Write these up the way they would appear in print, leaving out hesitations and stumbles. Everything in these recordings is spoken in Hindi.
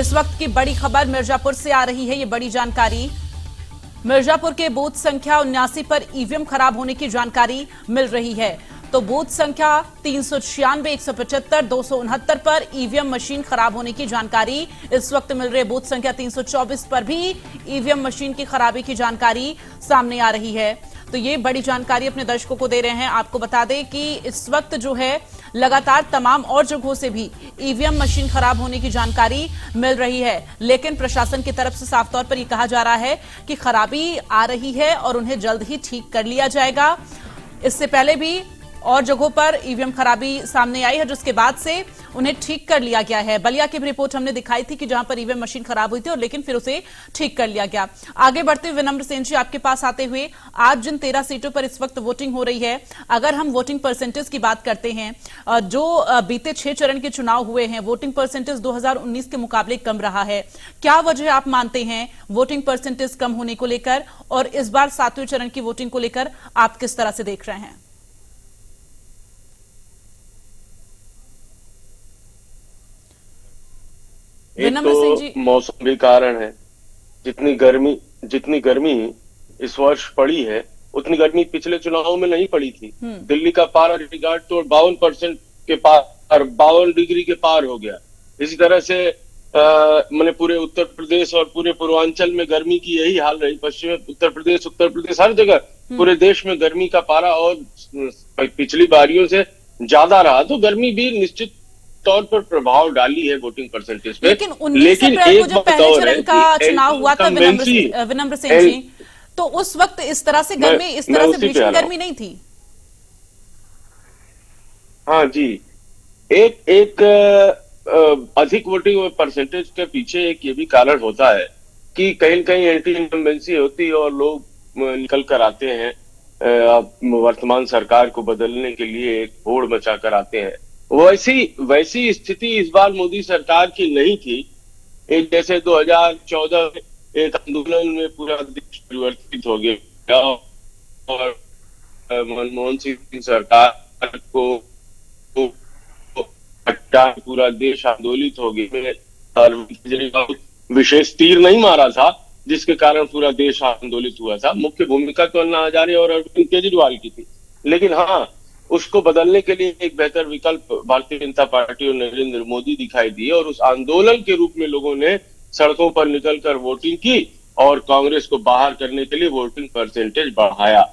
इस वक्त की बड़ी खबर मिर्जापुर से आ रही है। ये बड़ी जानकारी, मिर्जापुर के बूथ संख्या 79 पर ईवीएम खराब होने की जानकारी मिल रही है। तो बूथ संख्या 396, 175, 269 पर ईवीएम मशीन खराब होने की जानकारी इस वक्त मिल रही है। बूथ संख्या 324 पर भी ईवीएम मशीन की खराबी की जानकारी सामने आ रही है। तो ये बड़ी जानकारी अपने दर्शकों को दे रहे हैं। आपको बता दें कि इस वक्त जो है लगातार तमाम और जगहों से भी ईवीएम मशीन खराब होने की जानकारी मिल रही है, लेकिन प्रशासन की तरफ से साफ तौर पर यह कहा जा रहा है कि खराबी आ रही है और उन्हें जल्द ही ठीक कर लिया जाएगा। इससे पहले भी और जगहों पर ईवीएम खराबी सामने आई है, जिसके बाद से उन्हें ठीक कर लिया गया है। बलिया की भी रिपोर्ट हमने दिखाई थी कि जहां पर ईवीएम मशीन खराब हुई थी और लेकिन फिर उसे ठीक कर लिया गया। आगे बढ़ते हुए विनम्र सेन जी, आपके पास आते हुए, आज जिन 13 सीटों पर इस वक्त वोटिंग हो रही है, अगर हम वोटिंग परसेंटेज की बात करते हैं, जो बीते 6 चरण के चुनाव हुए हैं, वोटिंग परसेंटेज 2019 के मुकाबले कम रहा है। क्या वजह आप मानते हैं वोटिंग परसेंटेज कम होने को लेकर, और इस बार 7वें चरण की वोटिंग को लेकर आप किस तरह से देख रहे हैं? एक तो मौसम भी कारण है। जितनी गर्मी इस वर्ष पड़ी है, उतनी गर्मी पिछले चुनावों में नहीं पड़ी थी। दिल्ली का पारा रिकॉर्ड तो 52% के पार, 52 डिग्री के पार हो गया। इसी तरह से मैंने पूरे उत्तर प्रदेश और पूरे पूर्वांचल में गर्मी की यही हाल रही। पश्चिमी उत्तर प्रदेश हर जगह पूरे देश में गर्मी का पारा और पिछली बारियों से ज्यादा रहा। तो गर्मी भी निश्चित तौर पर प्रभाव डाली है वोटिंग परसेंटेज पे। लेकिन 19 अप्रैल को जो पहले चरण का चुनाव हुआ था विनम्र सेन जी, तो उस वक्त इस तरह से गर्मी, इस तरह से भीषण गर्मी नहीं थी। हाँ जी, एक अधिक वोटिंग परसेंटेज के पीछे एक ये भी कारण होता है कि कहीं न कहीं एंटी इनकम्बेंसी होती है और लोग निकल कर आते हैं, वर्तमान सरकार को बदलने के लिए एक होड़ मचा कर आते हैं। वैसी स्थिति इस बार मोदी सरकार की नहीं थी। एक जैसे 2014 में एक आंदोलन में पूरा देश परिवर्तित हो गया और मनमोहन सिंह सरकार को पूरा देश आंदोलित हो गया और विशेष तीर नहीं मारा था, जिसके कारण पूरा देश आंदोलित हुआ था। मुख्य भूमिका तो अन्ना हजारे और अरविंद केजरीवाल की थी, लेकिन हाँ, उसको बदलने के लिए एक बेहतर विकल्प भारतीय जनता पार्टी और नरेंद्र मोदी दिखाई दिए और उस आंदोलन के रूप में लोगों ने सड़कों पर निकलकर वोटिंग की और कांग्रेस को बाहर करने के लिए वोटिंग परसेंटेज बढ़ाया।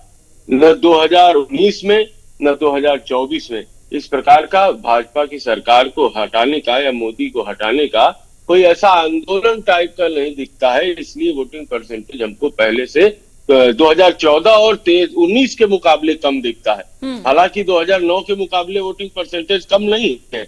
न 2019 में न 2024 में इस प्रकार का भाजपा की सरकार को हटाने का या मोदी को हटाने का कोई ऐसा आंदोलन टाइप का नहीं दिखता है। इसलिए वोटिंग परसेंटेज हमको पहले से 2014 और 19 के मुकाबले कम दिखता है। हालांकि 2009 के मुकाबले वोटिंग परसेंटेज कम नहीं है,